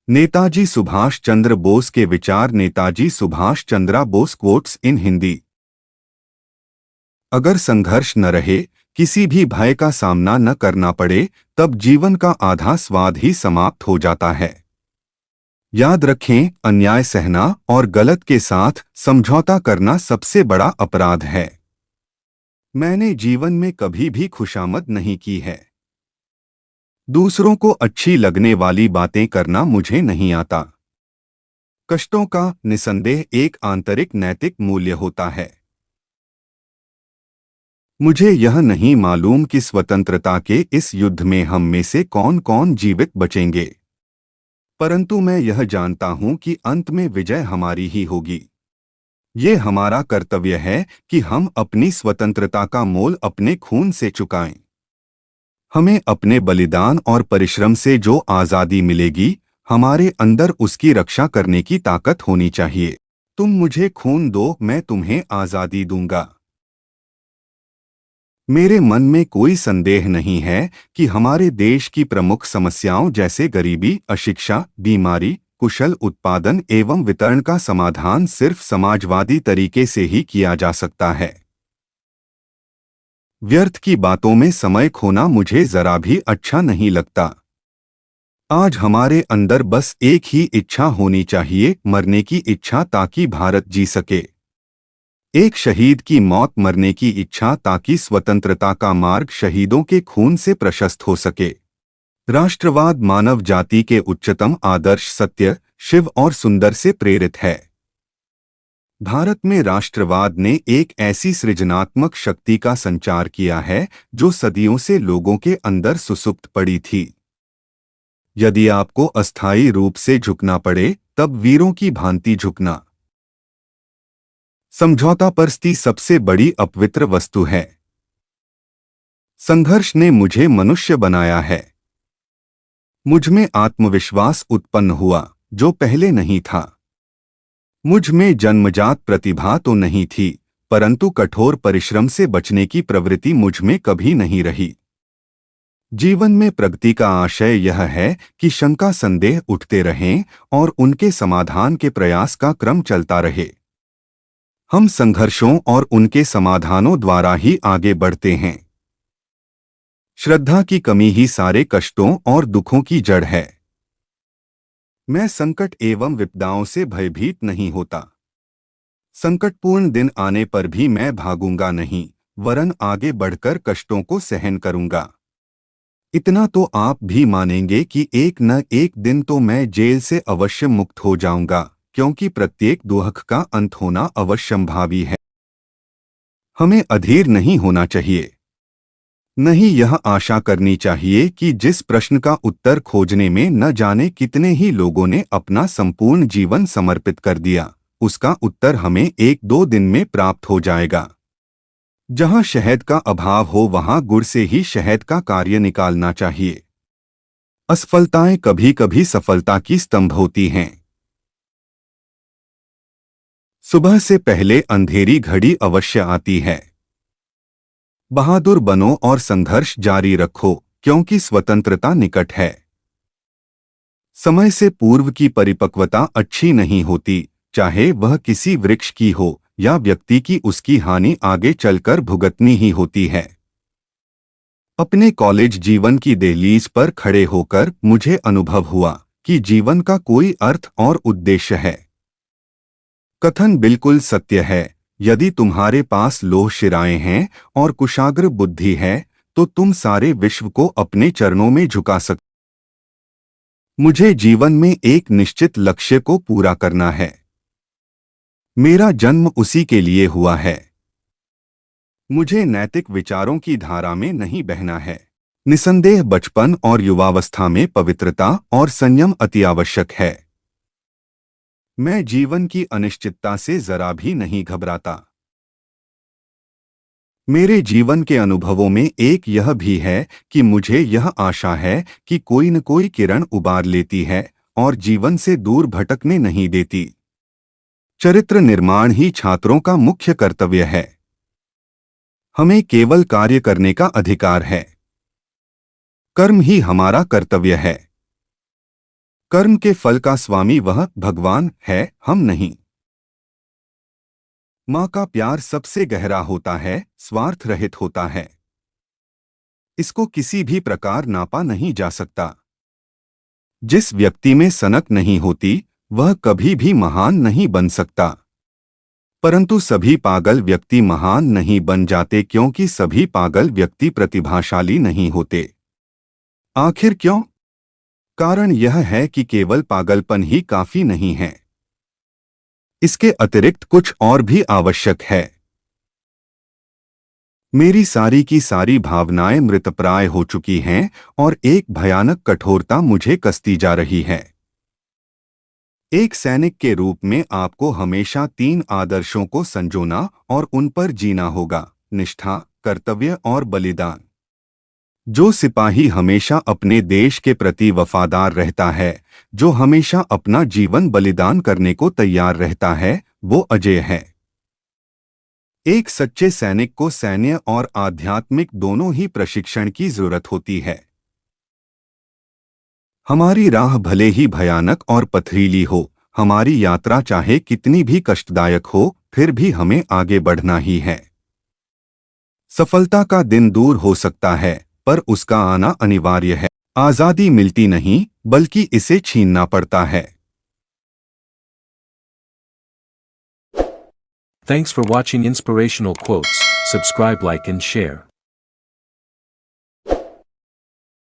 नेताजी सुभाष चंद्र बोस के विचार। Netaji Subhash Chandra Bose quotes in Hindi. अगर संघर्ष न रहे, किसी भी भय का सामना न करना पड़े, तब जीवन का आधा स्वाद ही समाप्त हो जाता है। याद रखें, अन्याय सहना और गलत के साथ समझौता करना सबसे बड़ा अपराध है। मैंने जीवन में कभी भी खुशामद नहीं की है। दूसरों को अच्छी लगने वाली बातें करना मुझे नहीं आता। कष्टों का निसंदेह एक आंतरिक नैतिक मूल्य होता है। मुझे यह नहीं मालूम कि स्वतंत्रता के इस युद्ध में हम में से कौन कौन जीवित बचेंगे, परंतु मैं यह जानता हूं कि अंत में विजय हमारी ही होगी। ये हमारा कर्तव्य है कि हम अपनी स्वतंत्रता का मोल अपने खून से चुकाएं। हमें अपने बलिदान और परिश्रम से जो आज़ादी मिलेगी, हमारे अंदर उसकी रक्षा करने की ताकत होनी चाहिए। तुम मुझे खून दो, मैं तुम्हें आज़ादी दूंगा। मेरे मन में कोई संदेह नहीं है कि हमारे देश की प्रमुख समस्याओं जैसे गरीबी, अशिक्षा, बीमारी, कुशल उत्पादन एवं वितरण का समाधान सिर्फ समाजवादी तरीके से ही किया जा सकता है। व्यर्थ की बातों में समय खोना मुझे जरा भी अच्छा नहीं लगता। आज हमारे अंदर बस एक ही इच्छा होनी चाहिए, मरने की इच्छा ताकि भारत जी सके। एक शहीद की मौत, मरने की इच्छा ताकि स्वतंत्रता का मार्ग शहीदों के खून से प्रशस्त हो सके। राष्ट्रवाद मानव जाति के उच्चतम आदर्श सत्य, शिव और सुंदर से प्रेरित है। भारत में राष्ट्रवाद ने एक ऐसी सृजनात्मक शक्ति का संचार किया है जो सदियों से लोगों के अंदर सुसुप्त पड़ी थी। यदि आपको अस्थायी रूप से झुकना पड़े, तब वीरों की भांति झुकना। समझौता परस्ती सबसे बड़ी अपवित्र वस्तु है। संघर्ष ने मुझे मनुष्य बनाया है। मुझ में आत्मविश्वास उत्पन्न हुआ जो पहले नहीं था। मुझ में जन्मजात प्रतिभा तो नहीं थी, परंतु कठोर परिश्रम से बचने की प्रवृत्ति मुझ में कभी नहीं रही। जीवन में प्रगति का आशय यह है कि शंका संदेह उठते रहें और उनके समाधान के प्रयास का क्रम चलता रहे। हम संघर्षों और उनके समाधानों द्वारा ही आगे बढ़ते हैं। श्रद्धा की कमी ही सारे कष्टों और दुखों की जड़ है। मैं संकट एवं विपदाओं से भयभीत नहीं होता। संकटपूर्ण दिन आने पर भी मैं भागूंगा नहीं, वरन आगे बढ़कर कष्टों को सहन करूंगा। इतना तो आप भी मानेंगे कि एक न एक दिन तो मैं जेल से अवश्य मुक्त हो जाऊंगा, क्योंकि प्रत्येक दुख का अंत होना अवश्यंभावी है। हमें अधीर नहीं होना चाहिए। नहीं यह आशा करनी चाहिए कि जिस प्रश्न का उत्तर खोजने में न जाने कितने ही लोगों ने अपना संपूर्ण जीवन समर्पित कर दिया, उसका उत्तर हमें एक दो दिन में प्राप्त हो जाएगा। जहां शहद का अभाव हो, वहां गुड़ से ही शहद का कार्य निकालना चाहिए। असफलताएं कभी कभी सफलता की स्तंभ होती हैं। सुबह से पहले अंधेरी घड़ी अवश्य आती है। बहादुर बनो और संघर्ष जारी रखो, क्योंकि स्वतंत्रता निकट है। समय से पूर्व की परिपक्वता अच्छी नहीं होती, चाहे वह किसी वृक्ष की हो या व्यक्ति की। उसकी हानि आगे चलकर भुगतनी ही होती है। अपने कॉलेज जीवन की दहलीज पर खड़े होकर मुझे अनुभव हुआ कि जीवन का कोई अर्थ और उद्देश्य है। कथन बिल्कुल सत्य है। यदि तुम्हारे पास लोह शिराएं हैं और कुशाग्र बुद्धि है, तो तुम सारे विश्व को अपने चरणों में झुका सकते। मुझे जीवन में एक निश्चित लक्ष्य को पूरा करना है। मेरा जन्म उसी के लिए हुआ है। मुझे नैतिक विचारों की धारा में नहीं बहना है। निसंदेह बचपन और युवावस्था में पवित्रता और संयम अति आवश्यक है। मैं जीवन की अनिश्चितता से जरा भी नहीं घबराता। मेरे जीवन के अनुभवों में एक यह भी है कि मुझे यह आशा है कि कोई न कोई किरण उबार लेती है और जीवन से दूर भटकने नहीं देती। चरित्र निर्माण ही छात्रों का मुख्य कर्तव्य है। हमें केवल कार्य करने का अधिकार है। कर्म ही हमारा कर्तव्य है। कर्म के फल का स्वामी वह भगवान है, हम नहीं। माँ का प्यार सबसे गहरा होता है, स्वार्थ रहित होता है। इसको किसी भी प्रकार नापा नहीं जा सकता। जिस व्यक्ति में सनक नहीं होती वह कभी भी महान नहीं बन सकता। परंतु सभी पागल व्यक्ति महान नहीं बन जाते क्योंकि सभी पागल व्यक्ति प्रतिभाशाली नहीं होते। आखिर क्यों? कारण यह है कि केवल पागलपन ही काफी नहीं है, इसके अतिरिक्त कुछ और भी आवश्यक है। मेरी सारी की सारी भावनाएं मृतप्राय हो चुकी हैं और एक भयानक कठोरता मुझे कसती जा रही है। एक सैनिक के रूप में आपको हमेशा 3 आदर्शों को संजोना और उन पर जीना होगा: निष्ठा, कर्तव्य और बलिदान। जो सिपाही हमेशा अपने देश के प्रति वफादार रहता है, जो हमेशा अपना जीवन बलिदान करने को तैयार रहता है, वो अजेय है। एक सच्चे सैनिक को सैन्य और आध्यात्मिक दोनों ही प्रशिक्षण की जरूरत होती है। हमारी राह भले ही भयानक और पथरीली हो, हमारी यात्रा चाहे कितनी भी कष्टदायक हो, फिर भी हमें आगे बढ़ना ही है। सफलता का दिन दूर हो सकता है, पर उसका आना अनिवार्य है। आजादी मिलती नहीं, बल्कि इसे छीनना पड़ता है। Thanks for watching Inspirational Quotes. Subscribe, like and share.